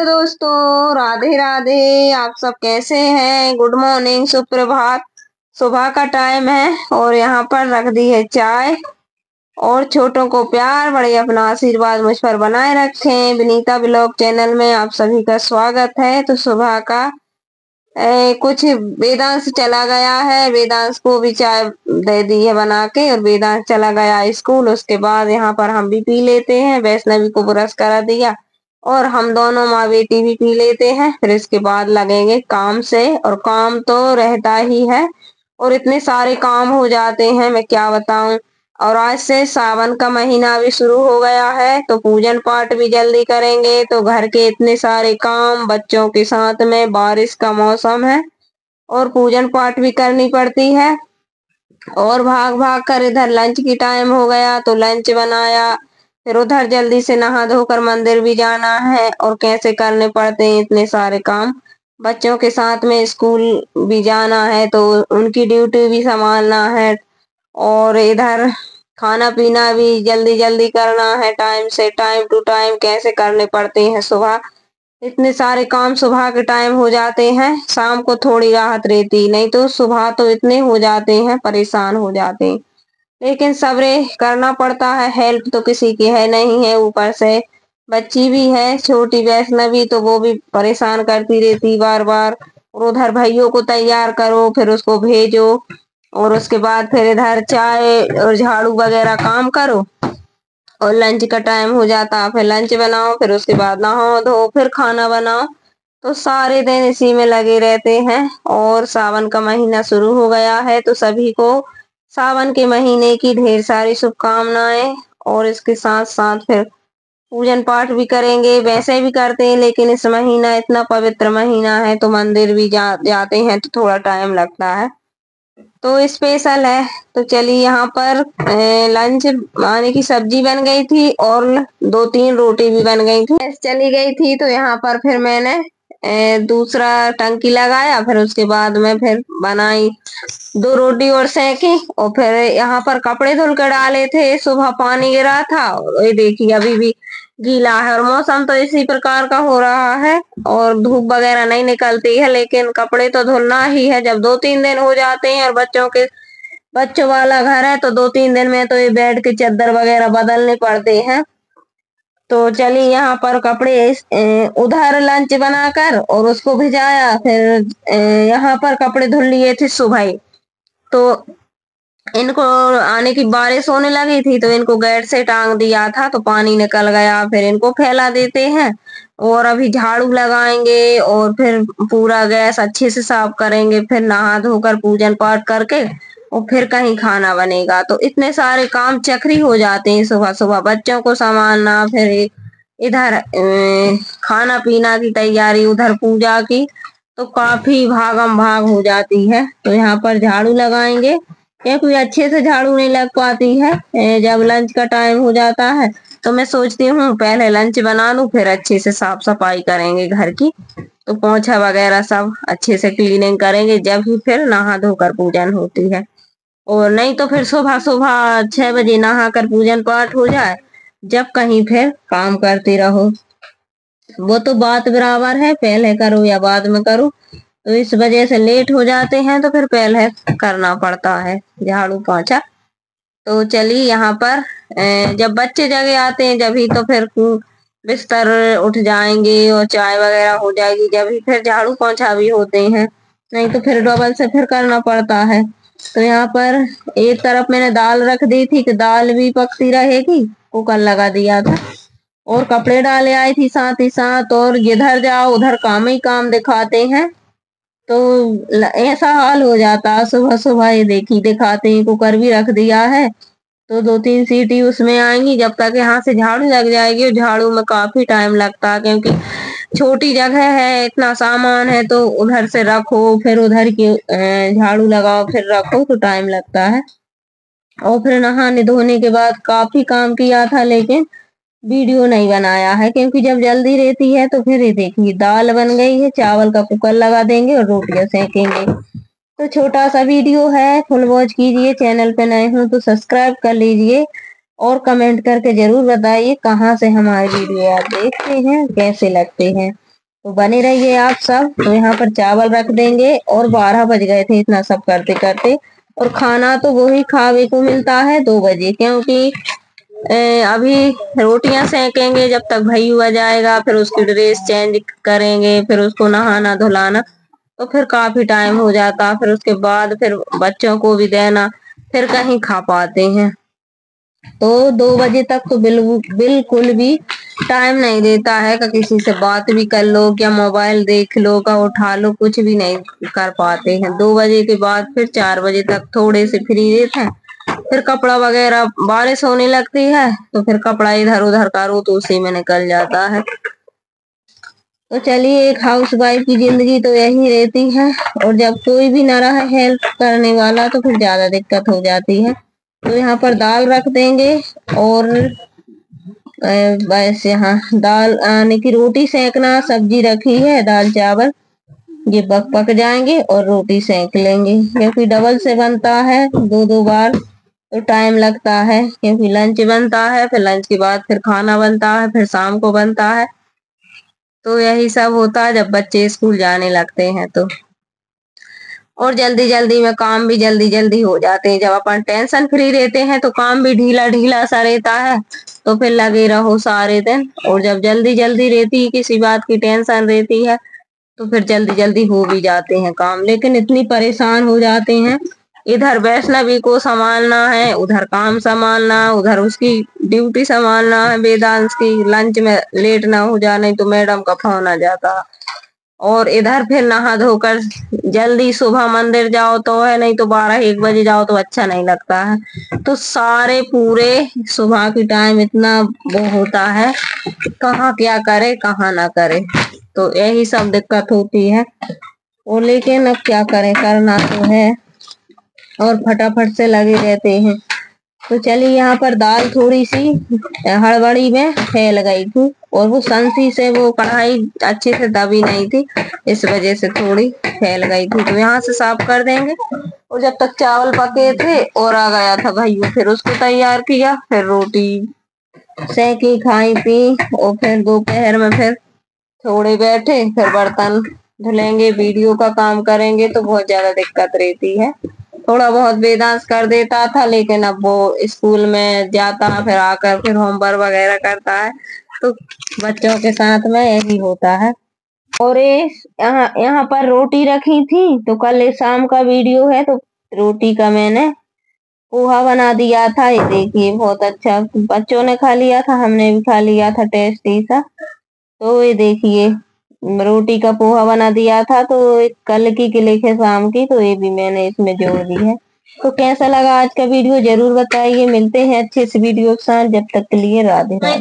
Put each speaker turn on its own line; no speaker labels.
Hello दोस्तों, राधे राधे। आप सब कैसे हैं? गुड मॉर्निंग, सुप्रभात। सुबह का टाइम है और यहाँ पर रख दी है चाय। और छोटों को प्यार, बड़े अपना आशीर्वाद मुझ पर बनाए रखें। विनीता ब्लॉग चैनल में आप सभी का स्वागत है। तो सुबह का कुछ वेदांश चला गया है, वेदांश को भी चाय दे दी है बना के, और वेदांश चला गया स्कूल। उसके बाद यहाँ पर हम भी पी लेते हैं, वैष्णवी को ब्रश करा दिया और हम दोनों माँ बेटी भी पी लेते हैं। फिर इसके बाद लगेंगे काम से, और काम तो रहता ही है और इतने सारे काम हो जाते हैं, मैं क्या बताऊं। और आज से सावन का महीना भी शुरू हो गया है, तो पूजन पाठ भी जल्दी करेंगे। तो घर के इतने सारे काम, बच्चों के साथ में, बारिश का मौसम है और पूजन पाठ भी करनी पड़ती है। और भाग भाग कर इधर लंच की टाइम हो गया तो लंच बनाया। फिर उधर जल्दी से नहा धोकर मंदिर भी जाना है, और कैसे करने पड़ते हैं इतने सारे काम। बच्चों के साथ में स्कूल भी जाना है तो उनकी ड्यूटी भी संभालना है, और इधर खाना पीना भी जल्दी जल्दी करना है, टाइम से टाइम टू टाइम कैसे करने पड़ते हैं। सुबह इतने सारे काम सुबह के टाइम हो जाते हैं, शाम को थोड़ी राहत रहती, नहीं तो सुबह तो इतने हो जाते हैं, परेशान हो जाते हैं। लेकिन सब्रे करना पड़ता है, हेल्प तो किसी की है नहीं है। ऊपर से बच्ची भी है छोटी वैष्णवी, तो वो भी परेशान करती रहती बार बार। और उधर भाइयों को तैयार करो, फिर उसको भेजो, और उसके बाद फिर इधर चाय और झाड़ू वगैरह काम करो, और लंच का टाइम हो जाता, फिर लंच बनाओ, फिर उसके बाद नहाओ धो, फिर खाना बनाओ। तो सारे दिन इसी में लगे रहते हैं। और सावन का महीना शुरू हो गया है, तो सभी को सावन के महीने की ढेर सारी शुभकामनाएं। और इसके साथ साथ फिर पूजन पाठ भी करेंगे, वैसे भी करते हैं, लेकिन इस महीना इतना पवित्र महीना है तो मंदिर भी जाते हैं, तो थोड़ा टाइम लगता है, तो स्पेशल है। तो चलिए, यहाँ पर लंच माने की सब्जी बन गई थी और 2-3 रोटी भी बन गई थी। गैस चली गई थी, तो यहाँ पर फिर मैंने दूसरा टंकी लगाया, फिर उसके बाद में फिर बनाई 2 रोटी और सेकी। और फिर यहाँ पर कपड़े धुल कर डाले थे, सुबह पानी गिरा था, और ये देखिए अभी भी गीला है। और मौसम तो इसी प्रकार का हो रहा है, और धूप वगैरह नहीं निकलती है, लेकिन कपड़े तो धुलना ही है। जब 2-3 दिन हो जाते हैं, और बच्चों वाला घर है, तो 2-3 दिन में तो ये बेड के चादर वगैरह बदलने पड़ते हैं। तो चलिए, यहाँ पर कपड़े उधर लंच बनाकर और उसको भिजाया, फिर यहाँ पर कपड़े धुल लिए थे सुबह ही। तो इनको आने की बारिश होने लगी थी, तो इनको गेट से टांग दिया था, तो पानी निकल गया, फिर इनको फैला देते हैं। और अभी झाड़ू लगाएंगे, और फिर पूरा गैस अच्छे से साफ करेंगे, फिर नहा धोकर पूजन पाठ करके, और फिर कहीं खाना बनेगा। तो इतने सारे काम चक्री हो जाते हैं सुबह सुबह, बच्चों को संभालना, फिर इधर खाना पीना की तैयारी, उधर पूजा की, तो काफी भागम भाग हो जाती है। तो यहाँ पर झाड़ू लगाएंगे, क्योंकि अच्छे से झाड़ू नहीं लग पाती है जब लंच का टाइम हो जाता है। तो मैं सोचती हूँ पहले लंच बना लूं, फिर अच्छे से साफ सफाई करेंगे घर की, तो पोछा वगैरह सब अच्छे से क्लीनिंग करेंगे, जब ही फिर नहा धोकर पूजन होती है। और नहीं तो फिर सुबह सुबह 6 बजे नहा कर पूजन पाठ हो जाए, जब कहीं फिर काम करते रहो। वो तो बात बराबर है, पहले करो या बाद में करो, तो इस वजह से लेट हो जाते हैं, तो फिर पहले करना पड़ता है झाड़ू पोंछा। तो चलिए, यहाँ पर जब बच्चे जगह आते हैं जब ही तो फिर बिस्तर उठ जाएंगे और चाय वगैरह हो जाएगी, जब ही फिर झाड़ू पोंछा भी होते हैं, नहीं तो फिर डबल से फिर करना पड़ता है। तो यहाँ पर एक तरफ मैंने दाल रख दी थी कि दाल भी पकती रहेगी, कुकर लगा दिया था, और कपड़े डाले आई थी साथ ही साथ। और जिधर जाओ उधर काम ही काम दिखाते हैं, तो ऐसा हाल हो जाता है सुबह सुबह। ये देखी दिखाते हैं, कुकर भी रख दिया है, तो 2-3 सीटी उसमें आएंगी, जब तक यहाँ से झाड़ू लग जाएगी। और झाड़ू में काफी टाइम लगता है, क्योंकि छोटी जगह है, इतना सामान है, तो उधर से रखो, फिर उधर की झाड़ू लगाओ, फिर रखो, तो टाइम लगता है। और फिर नहाने धोने के बाद काफी काम किया था, लेकिन वीडियो नहीं बनाया है, क्योंकि जब जल्दी रहती है। तो फिर ये देखिए दाल बन गई है, चावल का कुकर लगा देंगे और रोटियां सेकेंगे। तो छोटा सा वीडियो है, फुल वॉच कीजिए। चैनल पे नए हो तो सब्सक्राइब कर लीजिए, और कमेंट करके जरूर बताइए कहाँ से हमारे वीडियो आप देखते हैं, कैसे लगते हैं। तो बने रहिए आप सब। तो यहाँ पर चावल रख देंगे और 12 बज गए थे इतना सब करते करते। और खाना तो वही खावे को मिलता है 2 बजे, क्योंकि अभी रोटियां सेकेंगे जब तक भई आ जाएगा, फिर उसकी ड्रेस चेंज करेंगे, फिर उसको नहाना धुलाना, तो फिर काफी टाइम हो जाता। फिर उसके बाद फिर बच्चों को भी देना, फिर कहीं खा पाते हैं। तो 2 बजे तक तो बिल्कुल भी टाइम नहीं देता है कि किसी से बात भी कर लो, क्या मोबाइल देख लो, का उठा लो, कुछ भी नहीं कर पाते हैं। 2 बजे के बाद फिर 4 बजे तक थोड़े से फ्री रहते हैं। फिर कपड़ा वगैरह, बारिश होने लगती है तो फिर कपड़ा इधर उधर करो तो उसी में निकल जाता है। तो चलिए, एक हाउस वाइफ की जिंदगी तो यही रहती है। और जब कोई भी ना रहा हेल्प करने वाला तो फिर ज्यादा दिक्कत हो जाती है। तो यहाँ पर दाल रख देंगे और बस यहाँ दाल आने की रोटी सेकना, सब्जी रखी है दाल चावल, ये पक जाएंगे और रोटी सेक लेंगे, क्योंकि डबल से बनता है 2-2 बार तो टाइम लगता है। क्योंकि लंच बनता है, फिर लंच के बाद फिर खाना बनता है, फिर शाम को बनता है। तो यही सब होता है जब बच्चे स्कूल जाने लगते हैं तो। और जल्दी जल्दी में काम भी जल्दी जल्दी हो जाते हैं। जब अपन टेंशन फ्री रहते हैं तो काम भी ढीला ढीला सा रहता है, तो फिर लगे रहो सारे दिन। और जब जल्दी जल्दी रहती है, किसी बात की टेंशन रहती है, तो फिर जल्दी जल्दी हो भी जाते हैं काम। लेकिन इतनी परेशान हो जाते हैं, इधर वैष्णवी को संभालना है, उधर काम संभालना, उधर उसकी ड्यूटी संभालना है, वेदांश की लंच में लेट ना हो जाने तो मैडम का फोन आ जाता। और इधर फिर नहा धोकर जल्दी सुबह मंदिर जाओ तो है, नहीं तो 12-1 बजे जाओ तो अच्छा नहीं लगता है। तो सारे पूरे सुबह की टाइम इतना वो होता है, कहाँ क्या करे कहाँ ना करे, तो यही सब दिक्कत होती है। और लेकिन अब क्या करें, करना तो है और फटाफट से लगे रहते हैं। तो चलिए, यहाँ पर दाल थोड़ी सी हड़बड़ी में फैल गई थी और वो संसी से वो कढ़ाई अच्छे से दबी नहीं थी, इस वजह से थोड़ी फैल गई थी। तो यहाँ से साफ कर देंगे। और जब तक चावल पके थे और आ गया था भैया, फिर उसको तैयार किया, फिर रोटी सेकी खाई पी। और फिर दोपहर में फिर थोड़े बैठे, फिर बर्तन धुलेंगे, वीडियो का काम करेंगे, तो बहुत ज्यादा दिक्कत रहती है। थोड़ा बहुत वेदांश कर देता था, लेकिन अब वो स्कूल में जाता, फिर आकर फिर होमवर्क वगैरह करता है, तो बच्चों के साथ में यही होता है। और ये यहाँ यहाँ पर रोटी रखी थी, तो कल शाम का वीडियो है, तो रोटी का मैंने पोहा बना दिया था। ये देखिए, बहुत अच्छा बच्चों ने खा लिया था, हमने भी खा लिया था, टेस्टी सा। तो ये देखिए, रोटी का पोहा बना दिया था, तो कल की के लेके शाम की, तो ये भी मैंने इसमें जोड़ दी है। तो कैसा लगा आज का वीडियो जरूर बताइए। मिलते हैं अच्छे से वीडियो के साथ, जब तक के लिए राधे राधे।